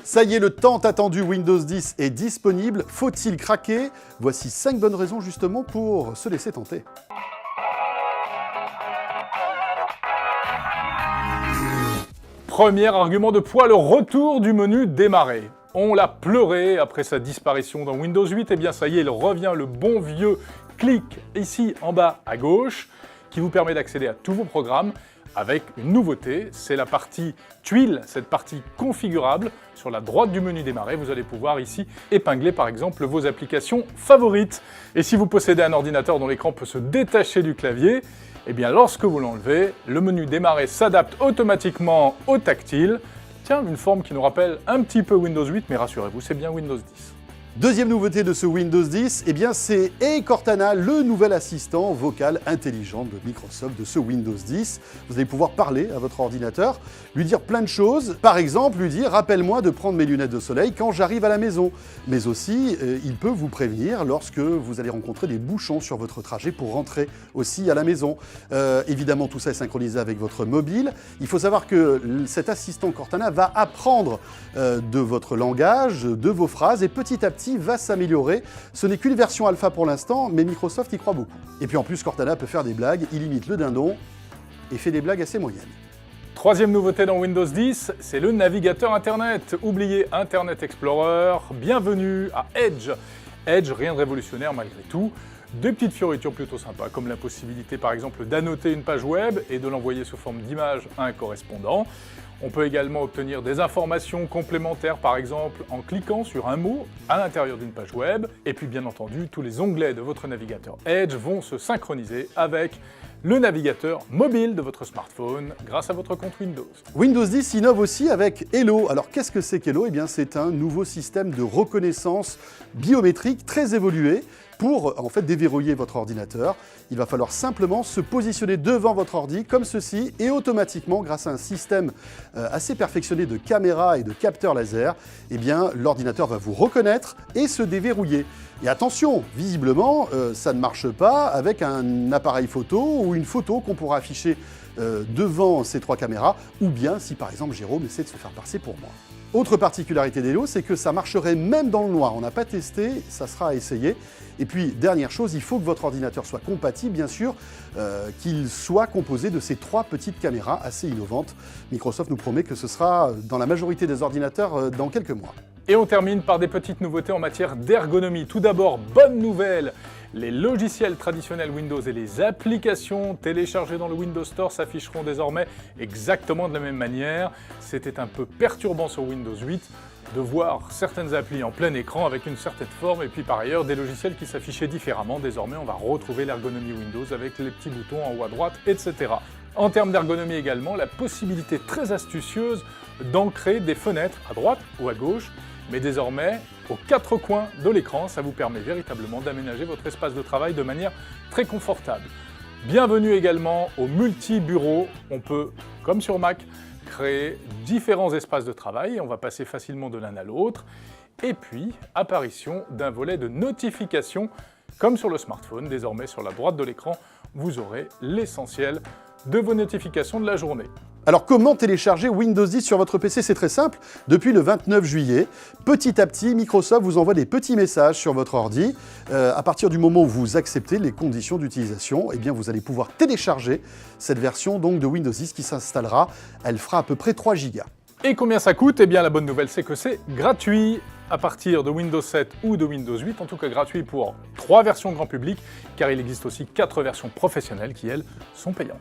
Ça y est, le tant attendu Windows 10 est disponible. Faut-il craquer? Voici 5 bonnes raisons justement pour se laisser tenter. Premier argument de poids, le retour du menu démarrer. On l'a pleuré après sa disparition dans Windows 8, et bien ça y est, il revient le bon vieux clic ici en bas à gauche qui vous permet d'accéder à tous vos programmes avec une nouveauté, c'est la partie tuile, cette partie configurable. Sur la droite du menu démarrer, vous allez pouvoir ici épingler par exemple vos applications favorites. Et si vous possédez un ordinateur dont l'écran peut se détacher du clavier, eh bien lorsque vous l'enlevez, le menu démarrer s'adapte automatiquement au tactile. Tiens, une forme qui nous rappelle un petit peu Windows 8, mais rassurez-vous, c'est bien Windows 10. Deuxième nouveauté de ce Windows 10, eh bien c'est Hey Cortana, le nouvel assistant vocal intelligent de Microsoft de ce Windows 10. Vous allez pouvoir parler à votre ordinateur, lui dire plein de choses. Par exemple, lui dire « Rappelle-moi de prendre mes lunettes de soleil quand j'arrive à la maison ». Mais aussi, il peut vous prévenir lorsque vous allez rencontrer des bouchons sur votre trajet pour rentrer aussi à la maison. Évidemment, tout ça est synchronisé avec votre mobile. Il faut savoir que cet assistant Cortana va apprendre de votre langage, de vos phrases, et petit à petit, va s'améliorer. Ce n'est qu'une version alpha pour l'instant, mais Microsoft y croit beaucoup. Et puis en plus, Cortana peut faire des blagues, il imite le dindon et fait des blagues assez moyennes. Troisième nouveauté dans Windows 10, c'est le navigateur Internet. Oubliez Internet Explorer, bienvenue à Edge. Edge, rien de révolutionnaire malgré tout. Des petites fioritures plutôt sympas, comme la possibilité par exemple d'annoter une page web et de l'envoyer sous forme d'image à un correspondant. On peut également obtenir des informations complémentaires, par exemple en cliquant sur un mot à l'intérieur d'une page web. Et puis bien entendu, tous les onglets de votre navigateur Edge vont se synchroniser avec le navigateur mobile de votre smartphone grâce à votre compte Windows. Windows 10 innove aussi avec Hello. Alors qu'est-ce que c'est qu'Hello? Eh bien c'est un nouveau système de reconnaissance biométrique très évolué pour en fait déverrouiller votre ordinateur. Il va falloir simplement se positionner devant votre ordi comme ceci et automatiquement, grâce à un système assez perfectionné de caméras et de capteurs laser, eh bien l'ordinateur va vous reconnaître et se déverrouiller. Et attention, visiblement, ça ne marche pas avec un appareil photo ou une photo qu'on pourra afficher devant ces 3 caméras, ou bien si par exemple Jérôme essaie de se faire passer pour moi. Autre particularité d'Hello, c'est que ça marcherait même dans le noir. On n'a pas testé, ça sera à essayer. Et puis, dernière chose, il faut que votre ordinateur soit compatible, bien sûr, qu'il soit composé de ces 3 petites caméras assez innovantes. Microsoft nous promet que ce sera dans la majorité des ordinateurs dans quelques mois. Et on termine par des petites nouveautés en matière d'ergonomie. Tout d'abord, bonne nouvelle! Les logiciels traditionnels Windows et les applications téléchargées dans le Windows Store s'afficheront désormais exactement de la même manière. C'était un peu perturbant sur Windows 8 de voir certaines applis en plein écran avec une certaine forme et puis par ailleurs des logiciels qui s'affichaient différemment. Désormais, on va retrouver l'ergonomie Windows avec les petits boutons en haut à droite, etc. En termes d'ergonomie également, la possibilité très astucieuse d'ancrer des fenêtres à droite ou à gauche, mais désormais, aux 4 coins de l'écran, ça vous permet véritablement d'aménager votre espace de travail de manière très confortable. Bienvenue également au multi-bureau. On peut, comme sur Mac, créer différents espaces de travail et on va passer facilement de l'un à l'autre. Et puis, apparition d'un volet de notification, comme sur le smartphone. Désormais, sur la droite de l'écran, vous aurez l'essentiel de vos notifications de la journée. Alors comment télécharger Windows 10 sur votre PC? C'est très simple. Depuis le 29 juillet, petit à petit, Microsoft vous envoie des petits messages sur votre ordi. À partir du moment où vous acceptez les conditions d'utilisation, eh bien vous allez pouvoir télécharger cette version donc de Windows 10 qui s'installera. Elle fera à peu près 3 Go. Et combien ça coûte? Eh bien la bonne nouvelle, c'est que c'est gratuit à partir de Windows 7 ou de Windows 8, en tout cas gratuit pour 3 versions grand public, car il existe aussi 4 versions professionnelles qui, elles, sont payantes.